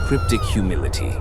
Cryptic Humility.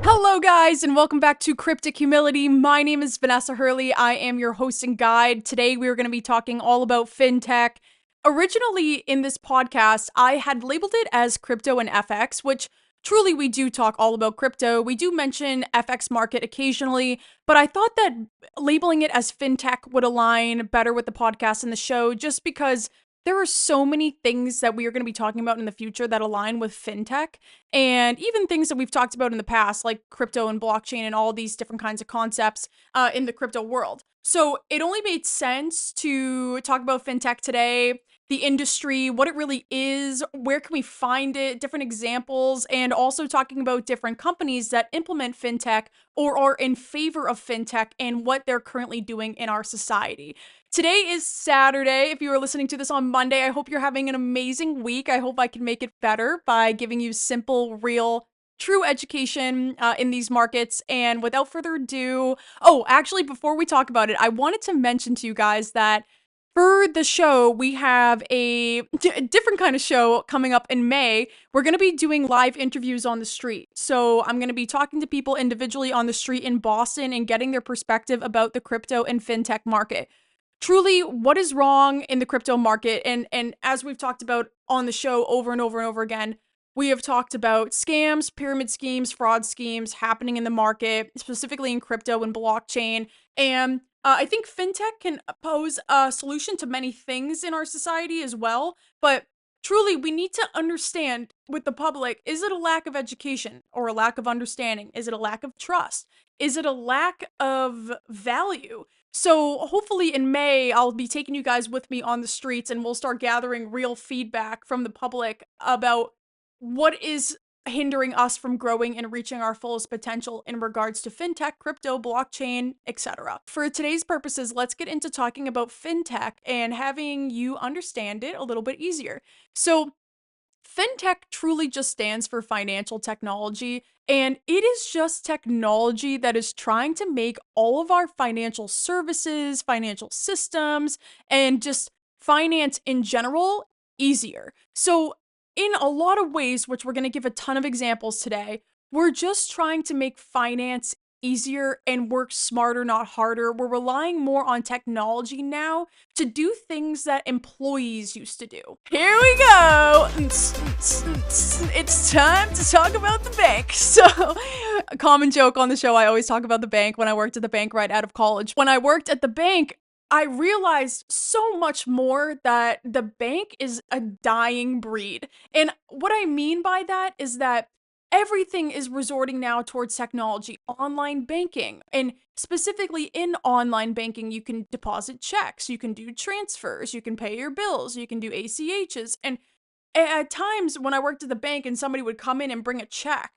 Hello guys, and welcome back to Cryptic Humility. My name is Vanessa Hurley. I am your host and guide. Today we are going to be talking all about FinTech. Originally in this podcast, I had labeled it as crypto and FX, which truly we do talk all about crypto. We do mention FX market occasionally, but I thought that labeling it as FinTech would align better with the podcast and the show just because there are so many things that we are going to be talking about in the future that align with FinTech, and even things that we've talked about in the past, like crypto and blockchain and all these different kinds of concepts in the crypto world. So it only made sense to talk about FinTech today, the industry, what it really is, where can we find it, different examples, and also talking about different companies that implement FinTech or are in favor of FinTech and what they're currently doing in our society. Today is Saturday. If you are listening to this on Monday, I hope you're having an amazing week. I hope I can make it better by giving you simple, real, true education in these markets. And without further ado, actually, before we talk about it, I wanted to mention to you guys that for the show, we have a different kind of show coming up in May. We're going to be doing live interviews on the street. So I'm going to be talking to people individually on the street in Boston and getting their perspective about the crypto and FinTech market. Truly, what is wrong in the crypto market? And as we've talked about on the show over and over and over again, we have talked about scams, pyramid schemes, fraud schemes happening in the market, specifically in crypto and blockchain. And I think FinTech can pose a solution to many things in our society as well. But truly, we need to understand with the public, is it a lack of education or a lack of understanding? Is it a lack of trust? Is it a lack of value? So hopefully in May, I'll be taking you guys with me on the streets and we'll start gathering real feedback from the public about what is hindering us from growing and reaching our fullest potential in regards to FinTech, crypto, blockchain, etc. For today's purposes, let's get into talking about FinTech and having you understand it a little bit easier. So FinTech truly just stands for financial technology, and it is just technology that is trying to make all of our financial services, financial systems, and just finance in general easier. So in a lot of ways, which we're going to give a ton of examples today, we're just trying to make finance easier and work smarter, not harder. We're relying more on technology now to do things that employees used to do. Here we go. It's time to talk about the bank. So, a common joke on the show, I always talk about the bank when I worked at the bank right out of college. When I worked at the bank, I realized so much more that the bank is a dying breed. And what I mean by that is that everything is resorting now towards technology, online banking. And specifically in online banking, you can deposit checks, you can do transfers, you can pay your bills, you can do ACHs. And at times when I worked at the bank and somebody would come in and bring a check,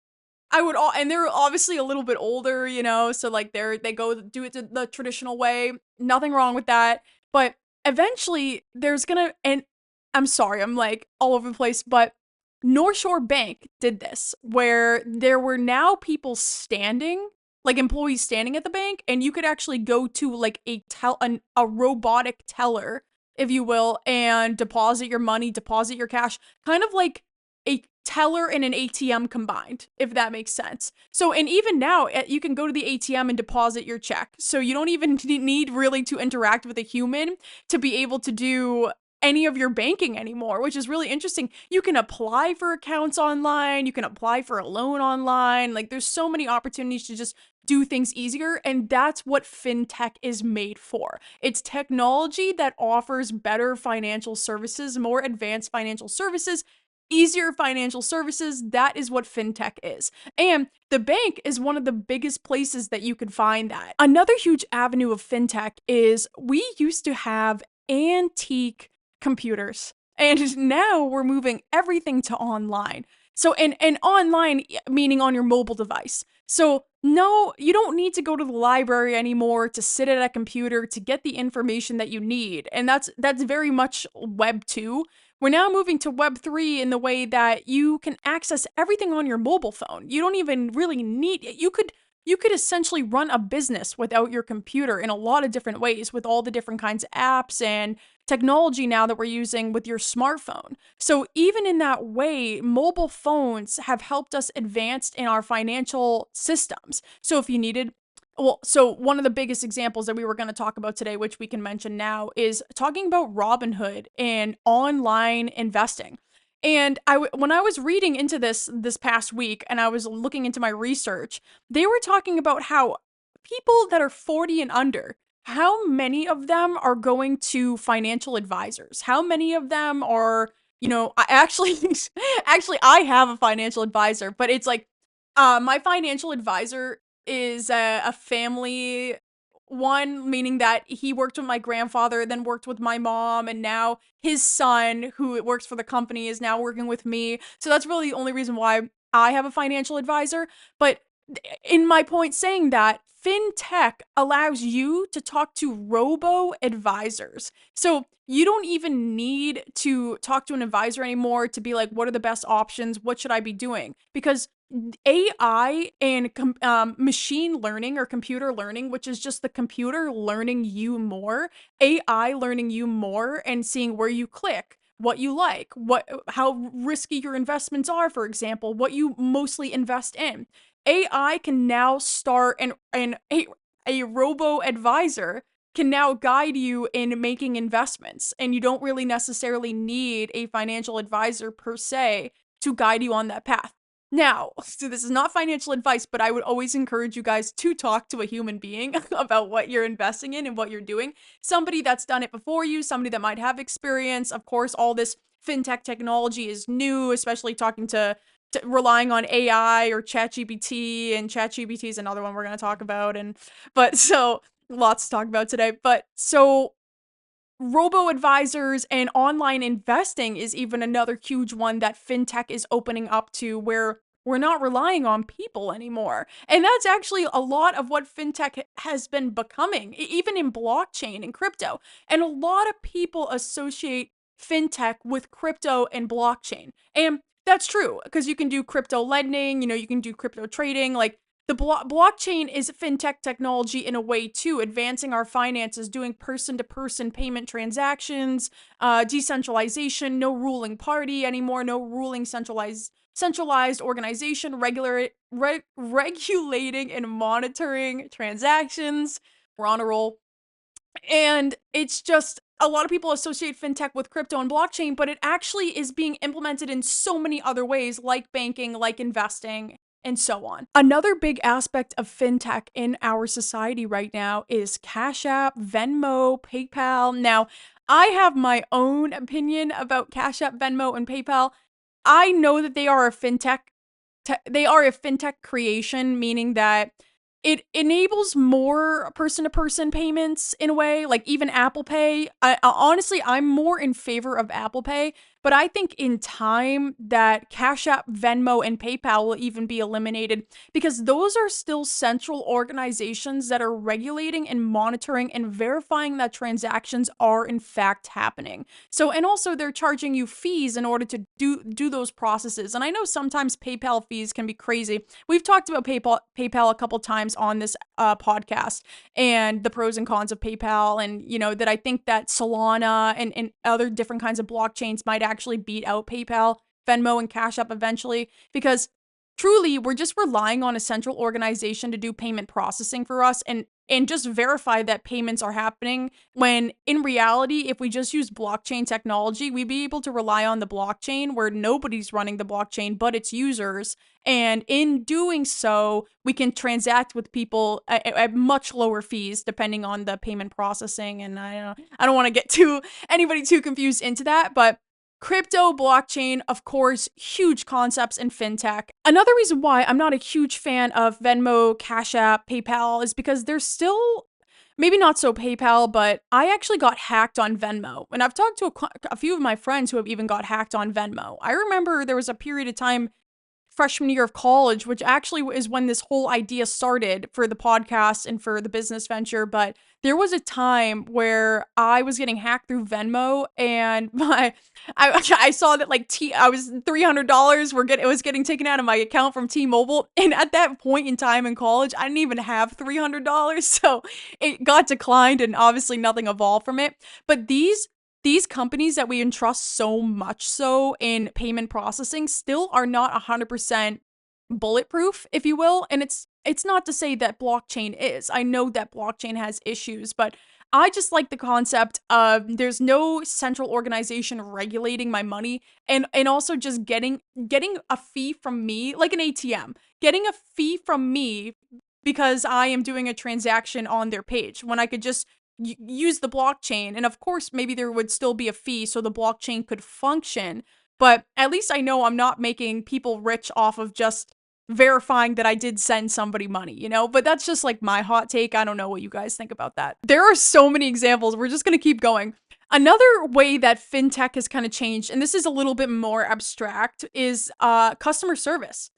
and they're obviously a little bit older, so like they go do it the traditional way. Nothing wrong with that. But eventually and I'm sorry, I'm like all over the place, but North Shore Bank did this where there were now people standing, like employees standing at the bank, and you could actually go to like a robotic teller, if you will, and deposit your money, deposit your cash, kind of like a teller and an ATM combined, if that makes sense. So, and even now, you can go to the ATM and deposit your check. So you don't even need really to interact with a human to be able to do any of your banking anymore, which is really interesting. You can apply for accounts online, you can apply for a loan online. Like there's so many opportunities to just do things easier, and that's what FinTech is made for. It's technology that offers better financial services, more advanced financial services, easier financial services. That is what FinTech is. And the bank is one of the biggest places that you can find that. Another huge avenue of FinTech is we used to have antique computers, and now we're moving everything to online. So, and online meaning on your mobile device. So no, you don't need to go to the library anymore to sit at a computer to get the information that you need. And that's very much Web 2. We're now moving to Web 3 in the way that you can access everything on your mobile phone. You don't even really need it. You could essentially run a business without your computer in a lot of different ways with all the different kinds of apps and technology now that we're using with your smartphone. So even in that way, mobile phones have helped us advance in our financial systems. So if you needed so one of the biggest examples that we were going to talk about today, which we can mention now, is talking about Robinhood and online investing. And when I was reading into this past week and I was looking into my research, they were talking about how people that are 40 and under, how many of them are going to financial advisors? How many of them are, I actually actually I have a financial advisor, but it's like my financial advisor is a family one, meaning that he worked with my grandfather, then worked with my mom, and now his son, who works for the company, is now working with me. So that's really the only reason why I have a financial advisor. But in my point saying that, FinTech allows you to talk to robo advisors. So you don't even need to talk to an advisor anymore to be like, what are the best options? What should I be doing? Because AI and machine learning or computer learning, which is just the computer learning you more, AI learning you more and seeing where you click, what you like, how risky your investments are, for example, what you mostly invest in. AI can now start and a robo advisor can now guide you in making investments, and you don't really necessarily need a financial advisor per se to guide you on that path. Now, so this is not financial advice, but I would always encourage you guys to talk to a human being about what you're investing in and what you're doing. Somebody that's done it before you, somebody that might have experience. Of course, all this fintech technology is new, especially talking to relying on AI or ChatGPT, and ChatGPT is another one we're going to talk about. But so lots to talk about today. But so robo advisors and online investing is even another huge one that fintech is opening up to, where we're not relying on people anymore. And that's actually a lot of what fintech has been becoming, even in blockchain and crypto. And a lot of people associate fintech with crypto and blockchain. And that's true, because you can do crypto lending, you can do crypto trading. Like the blockchain is fintech technology in a way too, advancing our finances, doing person-to-person payment transactions, decentralization, no ruling party anymore, no ruling centralized organization, regulating and monitoring transactions. We're on a roll. And it's just a lot of people associate fintech with crypto and blockchain, but it actually is being implemented in so many other ways, like banking, like investing, and so on. Another big aspect of fintech in our society right now is Cash App, Venmo, PayPal. Now, I have my own opinion about Cash App, Venmo, and PayPal. I know that they are a fintech creation, meaning that it enables more person-to-person payments in a way, like even Apple Pay. Honestly, I'm more in favor of Apple Pay, but I think in time that Cash App, Venmo, and PayPal will even be eliminated, because those are still central organizations that are regulating and monitoring and verifying that transactions are in fact happening. So, and also they're charging you fees in order to do those processes. And I know sometimes PayPal fees can be crazy. We've talked about PayPal a couple times on this podcast, and the pros and cons of PayPal, and that I think that Solana and other different kinds of blockchains might actually beat out PayPal, Venmo, and Cash App eventually, because truly we're just relying on a central organization to do payment processing for us and just verify that payments are happening, when in reality, if we just use blockchain technology, we'd be able to rely on the blockchain where nobody's running the blockchain but its users. And in doing so, we can transact with people at much lower fees depending on the payment processing. And I don't want to get anybody too confused into that, but crypto, blockchain, of course, huge concepts in fintech. Another reason why I'm not a huge fan of Venmo, Cash App, PayPal is because there's still, maybe not so PayPal, but I actually got hacked on Venmo. And I've talked to a few of my friends who have even got hacked on Venmo. I remember there was a period of time freshman year of college, which actually is when this whole idea started for the podcast and for the business venture. But there was a time where I was getting hacked through Venmo, and I saw that I was $300 it was getting taken out of my account from T-Mobile, and at that point in time in college, I didn't even have $300, so it got declined, and obviously nothing evolved from it. But these these companies that we entrust so much so in payment processing still are not 100% bulletproof, if you will. And it's not to say that blockchain is. I know that blockchain has issues, but I just like the concept of there's no central organization regulating my money, and also just getting a fee from me, like an ATM, getting a fee from me because I am doing a transaction on their page when I could just use the blockchain. And of course, maybe there would still be a fee so the blockchain could function. But at least I know I'm not making people rich off of just verifying that I did send somebody money, you know? But that's just like my hot take. I don't know what you guys think about that. There are so many examples. We're just going to keep going. Another way that fintech has kind of changed, and this is a little bit more abstract, is customer service.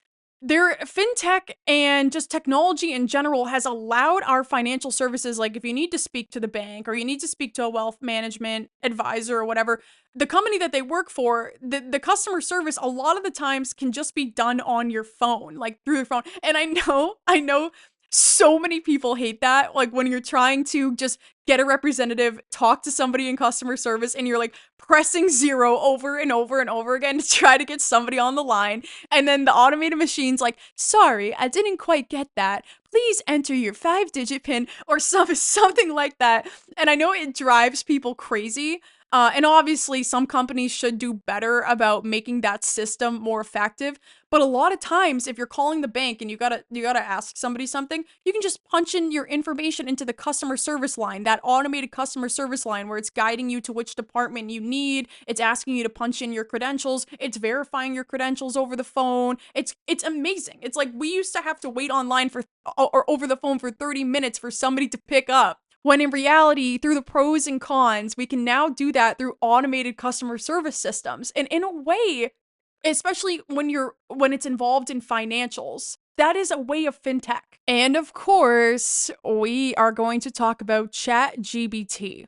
Their fintech and just technology in general has allowed our financial services, like if you need to speak to the bank or you need to speak to a wealth management advisor or whatever, the company that they work for, the customer service a lot of the times can just be done on your phone, like through your phone. And I know so many people hate that. Like when you're trying to just get a representative, talk to somebody in customer service, and you're like pressing zero over and over and over again to try to get somebody on the line. And then the automated machine's like, sorry, I didn't quite get that. Please enter your 5-digit PIN or something like that. And I know it drives people crazy. And obviously, some companies should do better about making that system more effective. But a lot of times, if you're calling the bank and you gotta ask somebody something, you can just punch in your information into the customer service line, that automated customer service line where it's guiding you to which department you need. It's asking you to punch in your credentials. It's verifying your credentials over the phone. It's amazing. It's like we used to have to wait online for or over the phone for 30 minutes for somebody to pick up. When in reality, through the pros and cons, we can now do that through automated customer service systems. And in a way, especially when it's involved in financials, that is a way of fintech. And of course, we are going to talk about ChatGPT.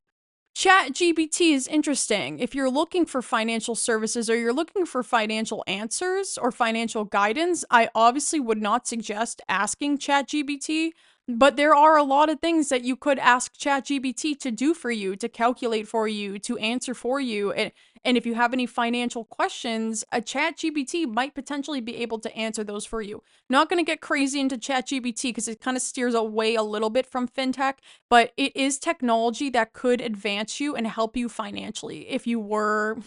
ChatGPT is interesting. If you're looking for financial services or you're looking for financial answers or financial guidance, I obviously would not suggest asking ChatGPT, but there are a lot of things that you could ask ChatGPT to do for you, to calculate for you, to answer for you. And if you have any financial questions, a ChatGPT might potentially be able to answer those for you. Not going to get crazy into ChatGPT because it kind of steers away a little bit from fintech, but it is technology that could advance you and help you financially if you were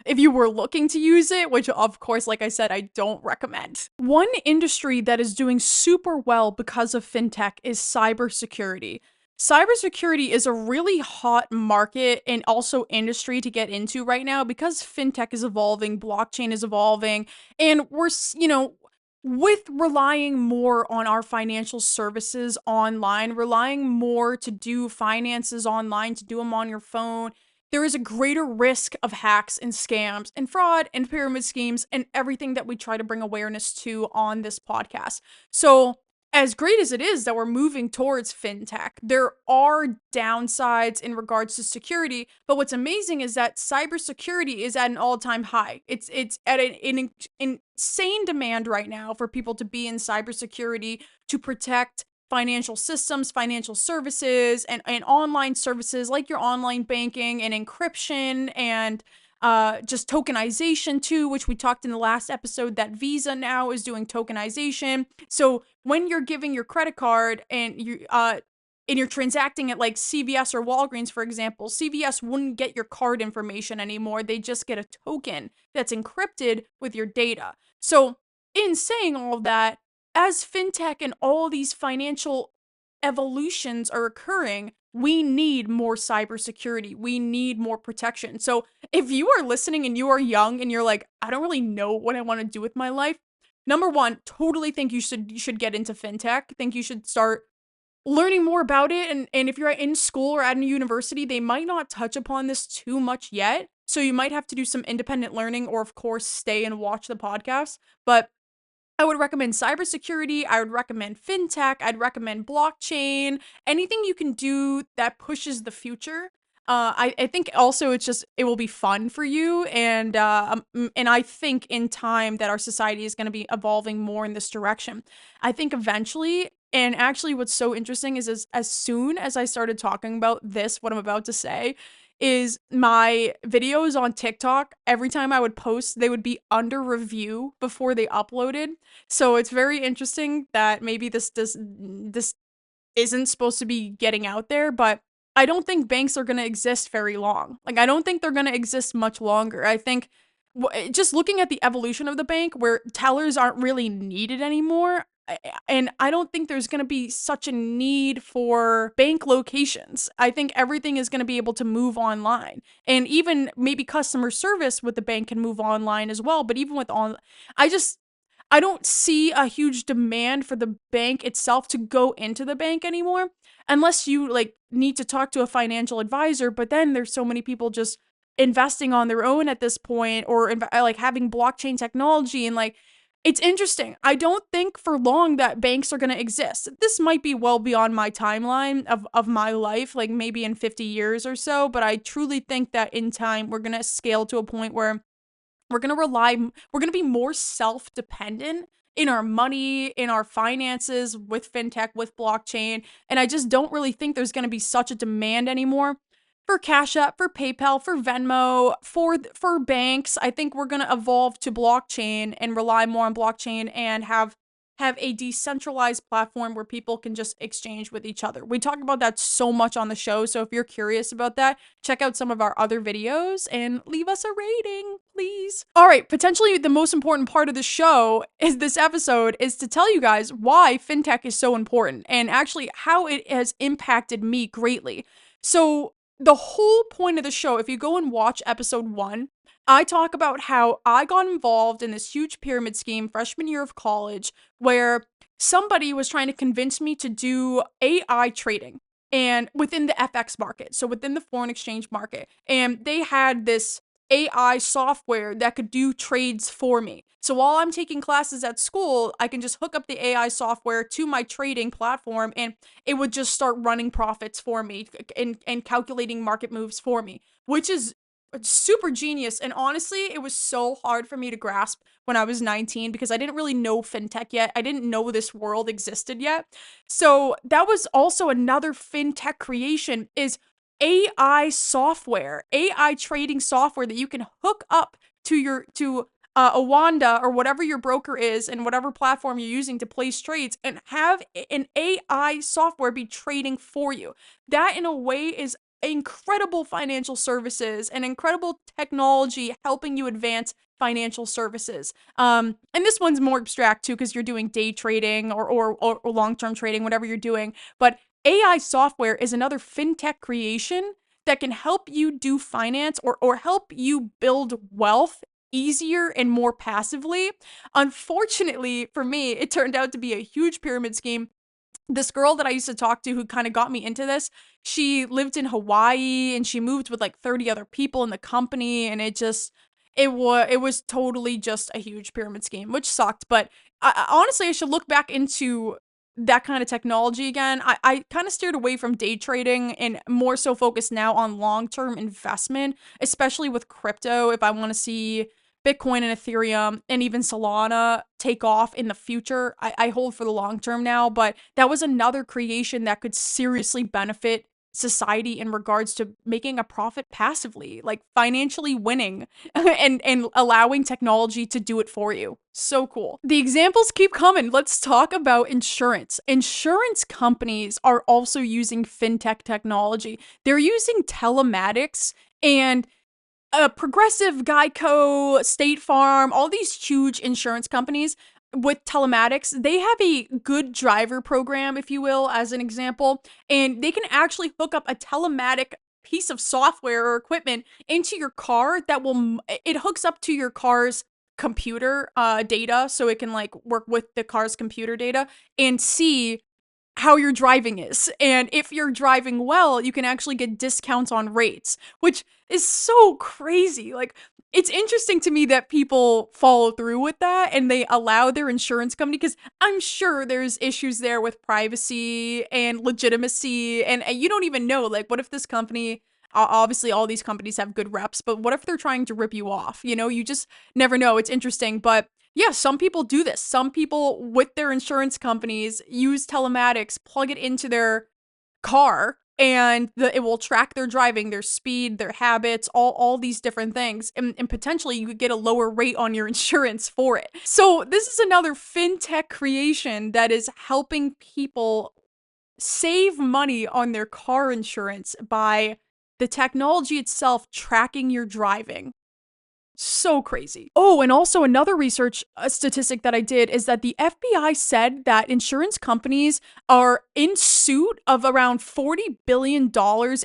if you were looking to use it, which of course, like I said, I don't recommend. One industry that is doing super well because of fintech is cybersecurity. Cybersecurity is a really hot market and also industry to get into right now because fintech is evolving, blockchain is evolving, and with relying more on our financial services online, relying more to do finances online, to do them on your phone, there is a greater risk of hacks and scams and fraud and pyramid schemes and everything that we try to bring awareness to on this podcast. So, as great as it is that we're moving towards fintech, there are downsides in regards to security. But what's amazing is that cybersecurity is at an all-time high. It's at an insane demand right now for people to be in cybersecurity to protect financial systems, financial services, and online services like your online banking and encryption and just tokenization too, which we talked in the last episode that Visa now is doing tokenization. So when you're giving your credit card and you're transacting at like CVS or Walgreens, for example, CVS wouldn't get your card information anymore. They just get a token that's encrypted with your data. So in saying all of that, as fintech and all these financial evolutions are occurring, we need more cybersecurity. We need more protection. So if you are listening and you are young and you're like, I don't really know what I want to do with my life, number one, totally think you should get into fintech. Think you should start learning more about it. And if you're in school or at a university, they might not touch upon this too much yet. So you might have to do some independent learning or of course stay and watch the podcast. But I would recommend cybersecurity. I would recommend fintech. I'd recommend blockchain. Anything you can do that pushes the future. I think also it will be fun for you, and I think in time that our society is going to be evolving more in this direction. I think eventually, and actually, what's so interesting is as soon as I started talking about this, what I'm about to say, is my videos on TikTok. Every time I would post, they would be under review before they uploaded. So it's very interesting that maybe this isn't supposed to be getting out there, but I don't think banks are going to exist very long. Like, I don't think they're going to exist much longer. I think just looking at the evolution of the bank where tellers aren't really needed anymore, and I don't think there's going to be such a need for bank locations. I think everything is going to be able to move online. And even maybe customer service with the bank can move online as well, but even with I just I don't see a huge demand for the bank itself to go into the bank anymore unless you like need to talk to a financial advisor, but then there's so many people just investing on their own at this point or like having blockchain technology and like it's interesting. I don't think for long that banks are going to exist. This might be well beyond my timeline of my life, like maybe in 50 years or so, but I truly think that in time we're going to scale to a point where we're going to be more self-dependent in our money, in our finances with fintech, with blockchain. And I just don't really think there's going to be such a demand anymore for Cash App, for PayPal, for Venmo, for banks. I think we're going to evolve to blockchain and rely more on blockchain and have a decentralized platform where people can just exchange with each other. We talk about that so much on the show, so if you're curious about that, check out some of our other videos and leave us a rating, please. All right, potentially the most important part of the show is this episode is to tell you guys why fintech is so important and actually how it has impacted me greatly. So the whole point of the show, if you go and watch episode 1, I talk about how I got involved in this huge pyramid scheme freshman year of college where somebody was trying to convince me to do AI trading and within the FX market, so within the foreign exchange market. And they had this AI software that could do trades for me. So while I'm taking classes at school, I can just hook up the AI software to my trading platform and it would just start running profits for me and calculating market moves for me, which is super genius. And honestly, it was so hard for me to grasp when I was 19 because I didn't really know fintech yet. I didn't know this world existed yet. So that was also another fintech creation is AI software, AI trading software that you can hook up to a Wanda or whatever your broker is and whatever platform you're using to place trades and have an AI software be trading for you. That in a way is incredible financial services and incredible technology helping you advance financial services. And this one's more abstract too because you're doing day trading or long-term trading, whatever you're doing. But AI software is another fintech creation that can help you do finance or help you build wealth easier and more passively. Unfortunately for me, it turned out to be a huge pyramid scheme. This girl that I used to talk to who kind of got me into this, she lived in Hawaii and she moved with like 30 other people in the company and it was totally just a huge pyramid scheme, which sucked. But honestly, I should look back into that kind of technology again. I kind of steered away from day trading and more so focused now on long-term investment, especially with crypto. If I want to see Bitcoin and Ethereum and even Solana take off in the future, I hold for the long term now. But that was another creation that could seriously benefit society in regards to making a profit passively, like financially winning and allowing technology to do it for you. So cool. The examples keep coming. Let's talk about insurance. Insurance companies are also using fintech technology. They're using telematics and Progressive, Geico, State Farm, all these huge insurance companies with telematics, they have a good driver program, if you will, as an example, and they can actually hook up a telematic piece of software or equipment into your car that it hooks up to your car's computer data so it can like work with the car's computer data and see how your driving is. And if you're driving well, you can actually get discounts on rates, which is so crazy. Like, it's interesting to me that people follow through with that and they allow their insurance company because I'm sure there's issues there with privacy and legitimacy. And you don't even know, like, what if this company, obviously all these companies have good reps, but what if they're trying to rip you off? You know, you just never know. It's interesting. But yeah, some people do this. Some people with their insurance companies use telematics, plug it into their car, and it will track their driving, their speed, their habits, all these different things, and potentially you could get a lower rate on your insurance for it. So this is another fintech creation that is helping people save money on their car insurance by the technology itself tracking your driving. So crazy. Oh, and also another research statistic that I did is that the FBI said that insurance companies are in suit of around $40 billion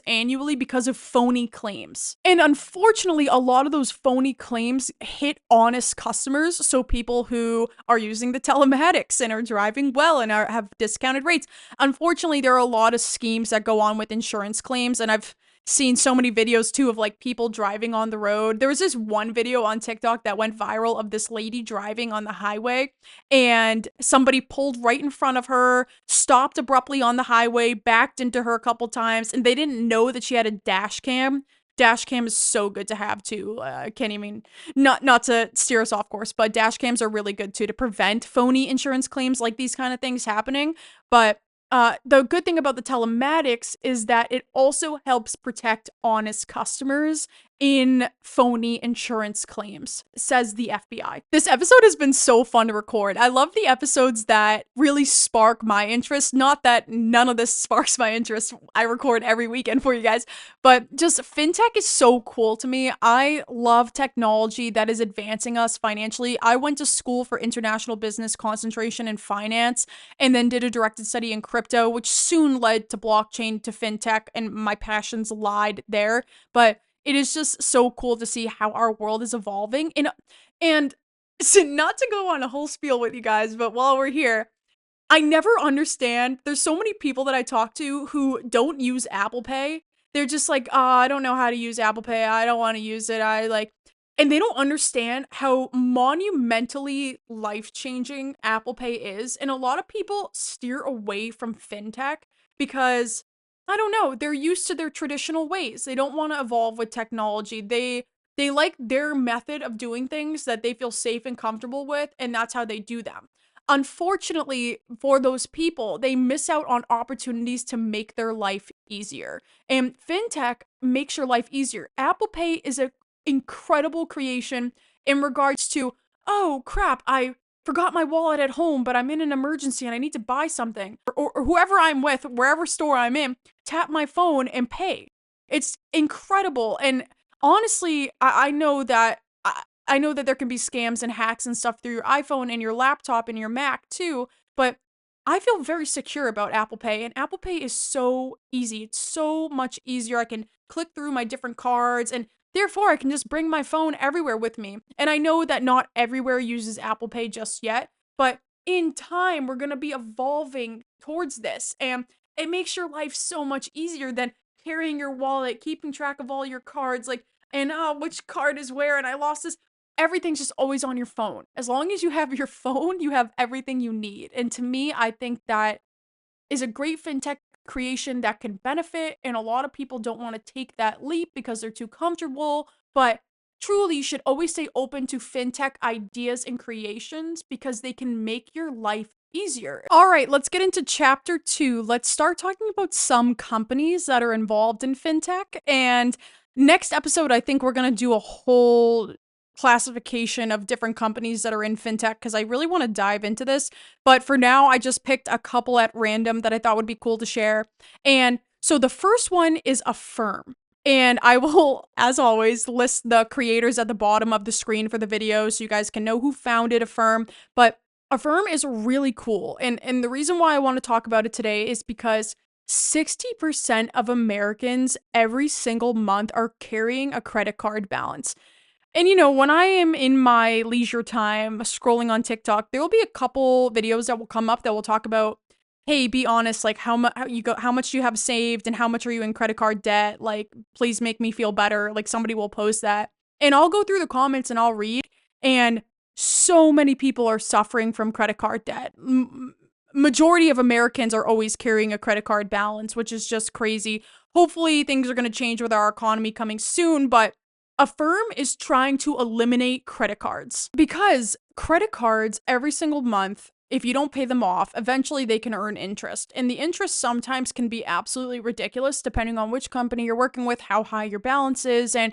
annually because of phony claims. And unfortunately, a lot of those phony claims hit honest customers. So people who are using the telematics and are driving well and have discounted rates. Unfortunately, there are a lot of schemes that go on with insurance claims, and I've seen so many videos too of like people driving on the road. There was this one video on TikTok that went viral of this lady driving on the highway, and somebody pulled right in front of her, stopped abruptly on the highway, backed into her a couple times, and they didn't know that she had a dash cam. Dash cam is so good to have too. Can't even, not to steer us off course, but dash cams are really good too to prevent phony insurance claims like these kind of things happening. But the good thing about the telematics is that it also helps protect honest customers in phony insurance claims, says the FBI. This episode has been so fun to record. I love the episodes that really spark my interest. Not that none of this sparks my interest. I record every weekend for you guys, but just fintech is so cool to me. I love technology that is advancing us financially. I went to school for international business concentration in finance and then did a directed study in crypto, which soon led to blockchain, to fintech, and my passions lied there. But it is just so cool to see how our world is evolving. And so not to go on a whole spiel with you guys, but while we're here, I never understand. There's so many people that I talk to who don't use Apple Pay. They're just like, oh, I don't know how to use Apple Pay. I don't want to use it. And they don't understand how monumentally life-changing Apple Pay is. And a lot of people steer away from fintech because, I don't know, they're used to their traditional ways. They don't want to evolve with technology. They like their method of doing things that they feel safe and comfortable with, and that's how they do them. Unfortunately, for those people, they miss out on opportunities to make their life easier. And fintech makes your life easier. Apple Pay is an incredible creation in regards to, oh crap, I forgot my wallet at home, but I'm in an emergency and I need to buy something. Or whoever I'm with, wherever store I'm in, tap my phone and pay. It's incredible. And honestly, I know that I know that there can be scams and hacks and stuff through your iPhone and your laptop and your Mac too, but I feel very secure about Apple Pay, and Apple Pay is so easy. It's so much easier. I can click through my different cards, and therefore I can just bring my phone everywhere with me. And I know that not everywhere uses Apple Pay just yet, but in time we're going to be evolving towards this, and it makes your life so much easier than carrying your wallet, keeping track of all your cards, like, and which card is where, and I lost this. Everything's just always on your phone. As long as you have your phone, you have everything you need. And to me, I think that is a great fintech creation that can benefit, and a lot of people don't want to take that leap because they're too comfortable. But truly, you should always stay open to fintech ideas and creations because they can make your life easier. All right, let's get into chapter 2. Let's start talking about some companies that are involved in fintech. And next episode, I think we're going to do a whole classification of different companies that are in fintech because I really want to dive into this. But for now, I just picked a couple at random that I thought would be cool to share. And so the first one is Affirm. And I will, as always, list the creators at the bottom of the screen for the video so you guys can know who founded Affirm. But Affirm is really cool. And the reason why I want to talk about it today is because 60% of Americans every single month are carrying a credit card balance. And you know, when I am in my leisure time scrolling on TikTok, there will be a couple videos that will come up that will talk about, hey, be honest, like how much do you have saved and how much are you in credit card debt? Like, please make me feel better. Like somebody will post that. And I'll go through the comments and I'll read, and so many people are suffering from credit card debt. Majority of Americans are always carrying a credit card balance, which is just crazy. Hopefully things are going to change with our economy coming soon, but Affirm is trying to eliminate credit cards because credit cards every single month if you don't pay them off, eventually they can earn interest. And the interest sometimes can be absolutely ridiculous depending on which company you're working with, how high your balance is, and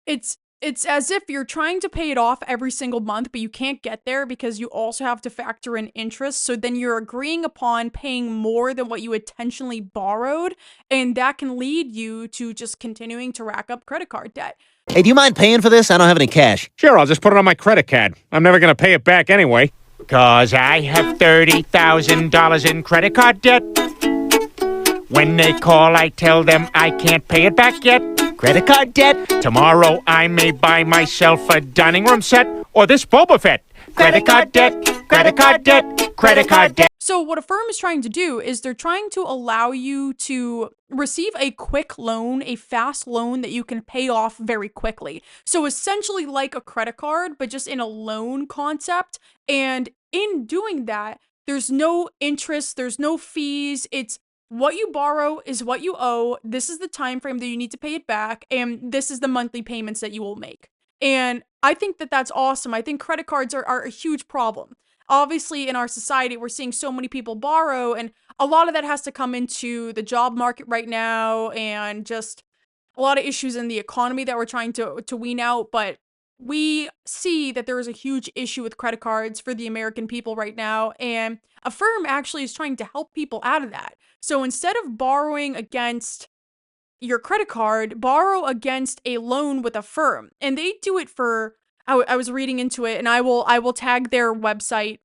it's as if you're trying to pay it off every single month, but you can't get there because you also have to factor in interest. So then you're agreeing upon paying more than what you intentionally borrowed, and that can lead you to just continuing to rack up credit card debt. Hey, do you mind paying for this? I don't have any cash. Sure, I'll just put it on my credit card. I'm never gonna pay it back anyway. 'Cause I have $30,000 in credit card debt. When they call, I tell them I can't pay it back yet. Credit card debt? Tomorrow I may buy myself a dining room set or this Boba Fett. Credit card debt, credit card debt, credit card debt. So what Affirm is trying to do is they're trying to allow you to receive a quick loan, a fast loan that you can pay off very quickly. So essentially like a credit card, but just in a loan concept. And in doing that, there's no interest, there's no fees. It's what you borrow is what you owe. This is the time frame that you need to pay it back, and this is the monthly payments that you will make. And I think that that's awesome. I think credit cards are a huge problem. Obviously, in our society, we're seeing so many people borrow, and a lot of that has to come into the job market right now and just a lot of issues in the economy that we're trying to wean out. But we see that there is a huge issue with credit cards for the American people right now, and Affirm actually is trying to help people out of that. So instead of borrowing against your credit card, borrow against a loan with Affirm. And they do it for, I was reading into it, and I will tag their website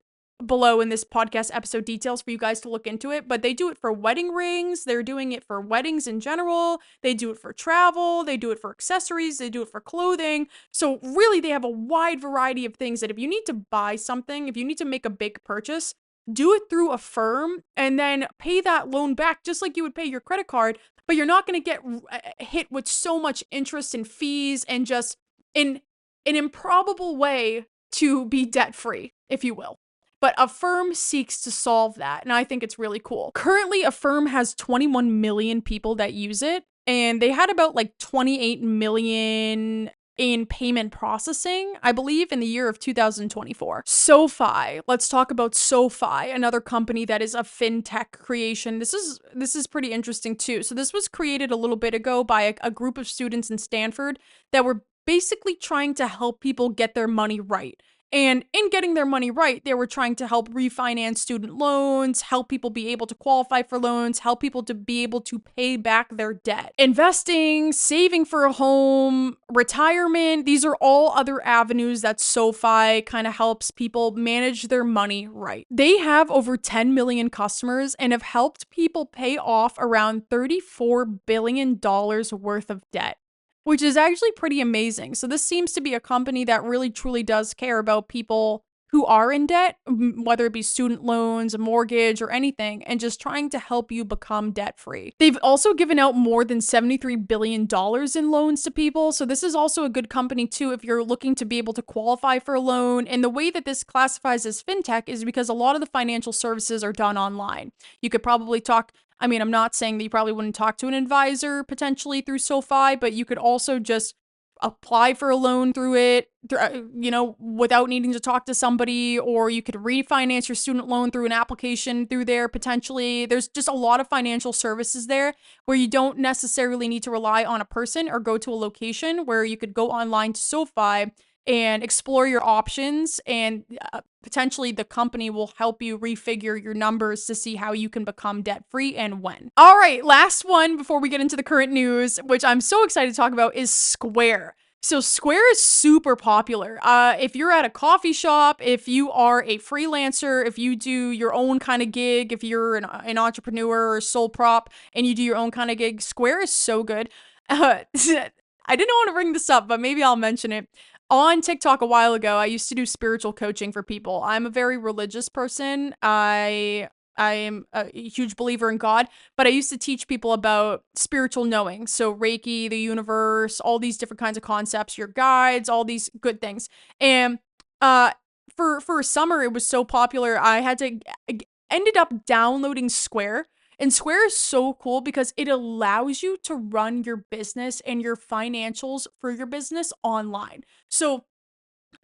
below in this podcast episode details for you guys to look into it, but they do it for wedding rings, they're doing it for weddings in general, they do it for travel, they do it for accessories, they do it for clothing. So really they have a wide variety of things that if you need to buy something, if you need to make a big purchase, do it through Affirm and then pay that loan back just like you would pay your credit card, but you're not going to get hit with so much interest and fees and just in an improbable way to be debt-free, if you will. But Affirm seeks to solve that, and I think it's really cool. Currently, Affirm has 21 million people that use it, and they had about like 28 million in payment processing, I believe, in the year of 2024. SoFi. Let's talk about SoFi, another company that is a FinTech creation. This is pretty interesting too. So this was created a little bit ago by a group of students in Stanford that were basically trying to help people get their money right. And in getting their money right, they were trying to help refinance student loans, help people be able to qualify for loans, help people to be able to pay back their debt. Investing, saving for a home, retirement, these are all other avenues that SoFi kind of helps people manage their money right. They have over 10 million customers and have helped people pay off around $34 billion worth of debt, which is actually pretty amazing. So this seems to be a company that really truly does care about people who are in debt, whether it be student loans, a mortgage, or anything, and just trying to help you become debt-free. They've also given out more than $73 billion in loans to people, so this is also a good company too if you're looking to be able to qualify for a loan. And the way that this classifies as FinTech is because a lot of the financial services are done online. You could probably talk, I mean, I'm not saying that you probably wouldn't talk to an advisor potentially through SoFi, but you could also just apply for a loan through it, without needing to talk to somebody, or you could refinance your student loan through an application through there potentially. There's just a lot of financial services there where you don't necessarily need to rely on a person or go to a location, where you could go online to SoFi and explore your options, and potentially the company will help you refigure your numbers to see how you can become debt-free and when. All right, last one before we get into the current news, which I'm so excited to talk about, is Square. So Square is super popular. If you're at a coffee shop, if you are a freelancer, if you do your own kind of gig, if you're an entrepreneur or sole prop and you do your own kind of gig, Square is so good. I didn't want to bring this up, but maybe I'll mention it. On TikTok a while ago, I used to do spiritual coaching for people. I'm a very religious person. I am a huge believer in God, but I used to teach people about spiritual knowing. So Reiki, the universe, all these different kinds of concepts, your guides, all these good things. And for summer, it was so popular, I ended up downloading Square. And Square is so cool because it allows you to run your business and your financials for your business online. So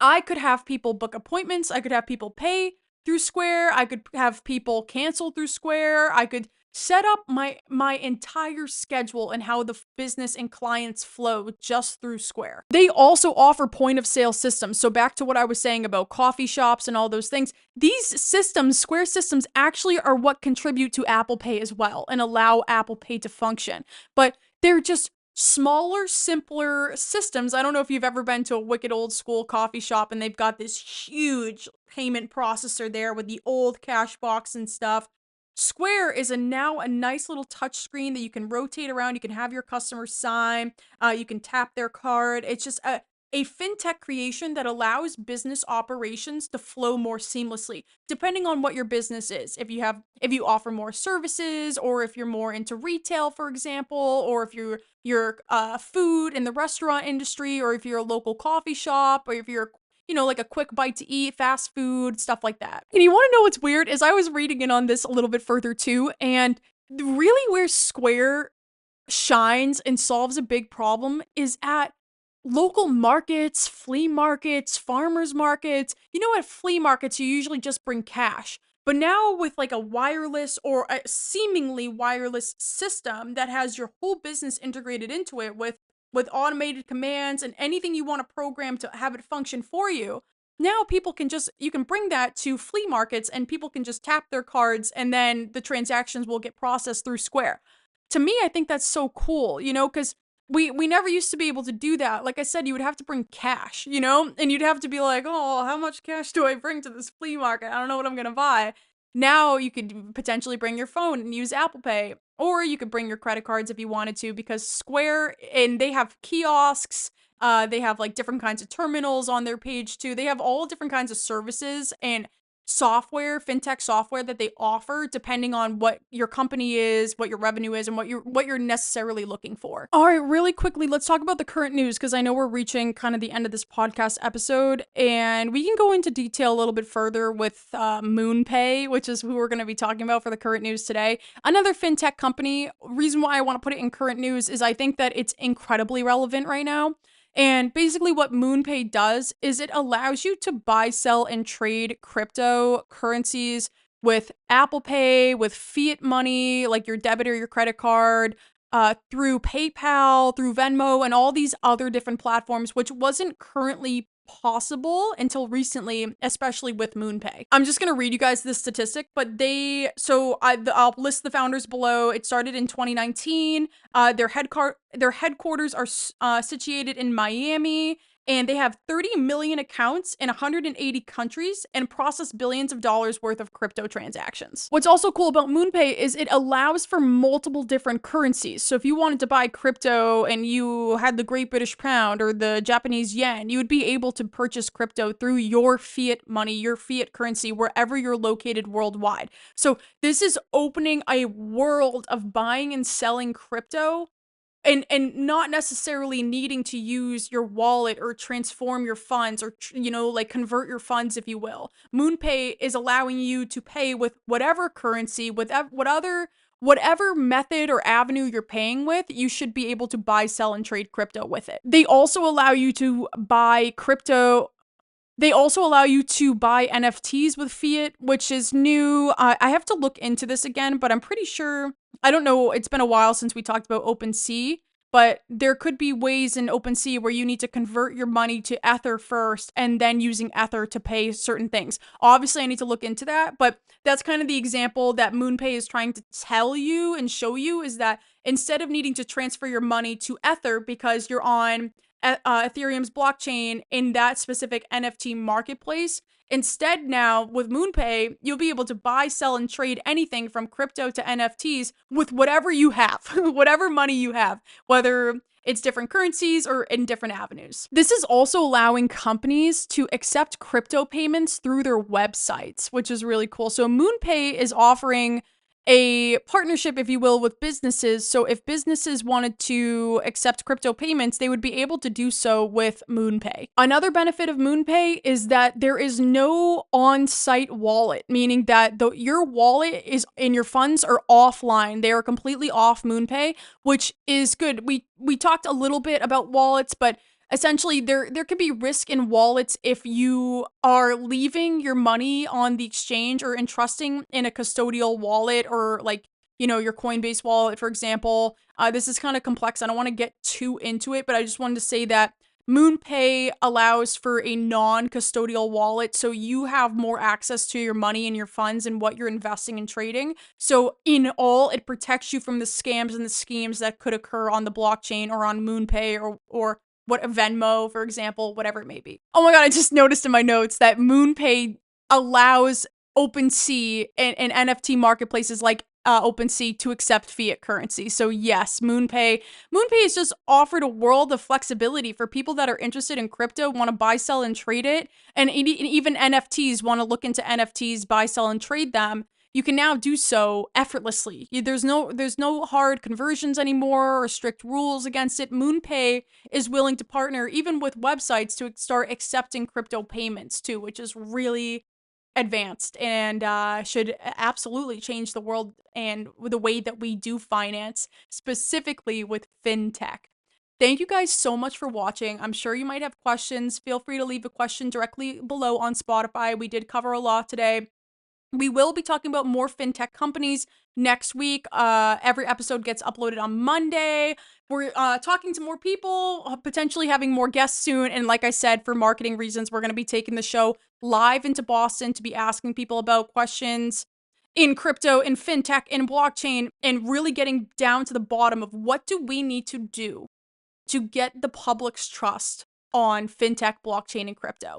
I could have people book appointments, I could have people pay through Square. I could have people cancel through Square. I could set up my entire schedule and how the business and clients flow just through Square. They also offer point of sale systems. So back to what I was saying about coffee shops and all those things, these systems, Square systems, actually are what contribute to Apple Pay as well and allow Apple Pay to function. But they're just smaller, simpler systems. I don't know if you've ever been to a wicked old school coffee shop and they've got this huge payment processor there with the old cash box and stuff. Square is now a nice little touch screen that you can rotate around. You can have your customers sign. You can tap their card. It's just a fintech creation that allows business operations to flow more seamlessly, depending on what your business is. If you offer more services, or if you're more into retail, for example, or if you're food in the restaurant industry, or if you're a local coffee shop, or if you're like a quick bite to eat, fast food, stuff like that. And you want to know what's weird is I was reading in on this a little bit further too, and really where Square shines and solves a big problem is at local markets, flea markets, farmers markets. At flea markets, you usually just bring cash. But now with like a wireless or a seemingly wireless system that has your whole business integrated into it with automated commands and anything you want to program to have it function for you, now you can bring that to flea markets and people can just tap their cards and then the transactions will get processed through Square. To me, I think that's so cool, because we never used to be able to do that. Like I said, you would have to bring cash, and you'd have to be like, oh, how much cash do I bring to this flea market? I don't know what I'm going to buy. Now you could potentially bring your phone and use Apple Pay, or you could bring your credit cards if you wanted to, because Square, and they have kiosks, they have like different kinds of terminals on their page too. They have all different kinds of services and software, fintech software that they offer depending on what your company is, what your revenue is, and what you're necessarily looking for. All right, really quickly, let's talk about the current news, because I know we're reaching kind of the end of this podcast episode, and we can go into detail a little bit further with MoonPay, which is who we're going to be talking about for the current news today. Another fintech company. Reason why I want to put it in current news is I think that it's incredibly relevant right now. And basically what MoonPay does is it allows you to buy, sell, and trade cryptocurrencies with Apple Pay, with fiat money, like your debit or your credit card, through PayPal, through Venmo, and all these other different platforms, which wasn't currently possible until recently, especially with MoonPay. I'm just gonna read you guys this statistic, but I'll list the founders below. It started in 2019. Their headquarters are situated in Miami, and they have 30 million accounts in 180 countries and process billions of dollars worth of crypto transactions. What's also cool about MoonPay is it allows for multiple different currencies. So if you wanted to buy crypto and you had the Great British Pound or the Japanese yen, you would be able to purchase crypto through your fiat money, your fiat currency, wherever you're located worldwide. So this is opening a world of buying and selling crypto and not necessarily needing to use your wallet or transform your funds or, like convert your funds, if you will. MoonPay is allowing you to pay with whatever currency, with whatever method or avenue you're paying with, you should be able to buy, sell, and trade crypto with it. They also allow you to buy crypto. They also allow you to buy NFTs with fiat, which is new. I have to look into this again, but I'm pretty sure, I don't know, it's been a while since we talked about OpenSea, but there could be ways in OpenSea where you need to convert your money to Ether first and then using Ether to pay certain things. Obviously, I need to look into that, but that's kind of the example that MoonPay is trying to tell you and show you, is that instead of needing to transfer your money to Ether because you're on Ethereum's blockchain in that specific NFT marketplace, instead now with MoonPay, you'll be able to buy, sell, and trade anything from crypto to NFTs with whatever you have, whatever money you have, whether it's different currencies or in different avenues. This is also allowing companies to accept crypto payments through their websites, which is really cool. So MoonPay is offering a partnership, if you will, with businesses. So if businesses wanted to accept crypto payments, they would be able to do so with MoonPay. Another benefit of MoonPay is that there is no on-site wallet, meaning that your wallet is and your funds are offline. They are completely off MoonPay, which is good. We talked a little bit about wallets, but essentially there could be risk in wallets if you are leaving your money on the exchange or entrusting in a custodial wallet or like, you know, your Coinbase wallet, for example. This is kind of complex. I don't want to get too into it, but I just wanted to say that MoonPay allows for a non-custodial wallet, so you have more access to your money and your funds and what you're investing and trading. So in all, it protects you from the scams and the schemes that could occur on the blockchain or on MoonPay or what Venmo, for example, whatever it may be. Oh my god, I just noticed in my notes that MoonPay allows OpenSea and NFT marketplaces like OpenSea to accept fiat currency. So yes, MoonPay has just offered a world of flexibility for people that are interested in crypto, want to buy, sell, and trade it, and even NFTs want to look into NFTs, buy, sell, and trade them. You can now do so effortlessly. There's no hard conversions anymore or strict rules against it. MoonPay is willing to partner even with websites to start accepting crypto payments too, which is really advanced and should absolutely change the world and the way that we do finance, specifically with FinTech. Thank you guys so much for watching. I'm sure you might have questions. Feel free to leave a question directly below on Spotify. We did cover a lot today. We will be talking about more FinTech companies next week. Every episode gets uploaded on Monday. We're talking to more people, potentially having more guests soon. And like I said, for marketing reasons, we're going to be taking the show live into Boston to be asking people about questions in crypto, in FinTech, in blockchain, and really getting down to the bottom of what do we need to do to get the public's trust on FinTech, blockchain, and crypto.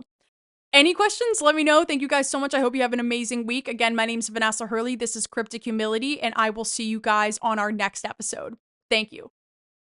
Any questions? Let me know. Thank you guys so much. I hope you have an amazing week. Again, my name is Vanessa Hurley. This is Cryptic Humility, and I will see you guys on our next episode. Thank you.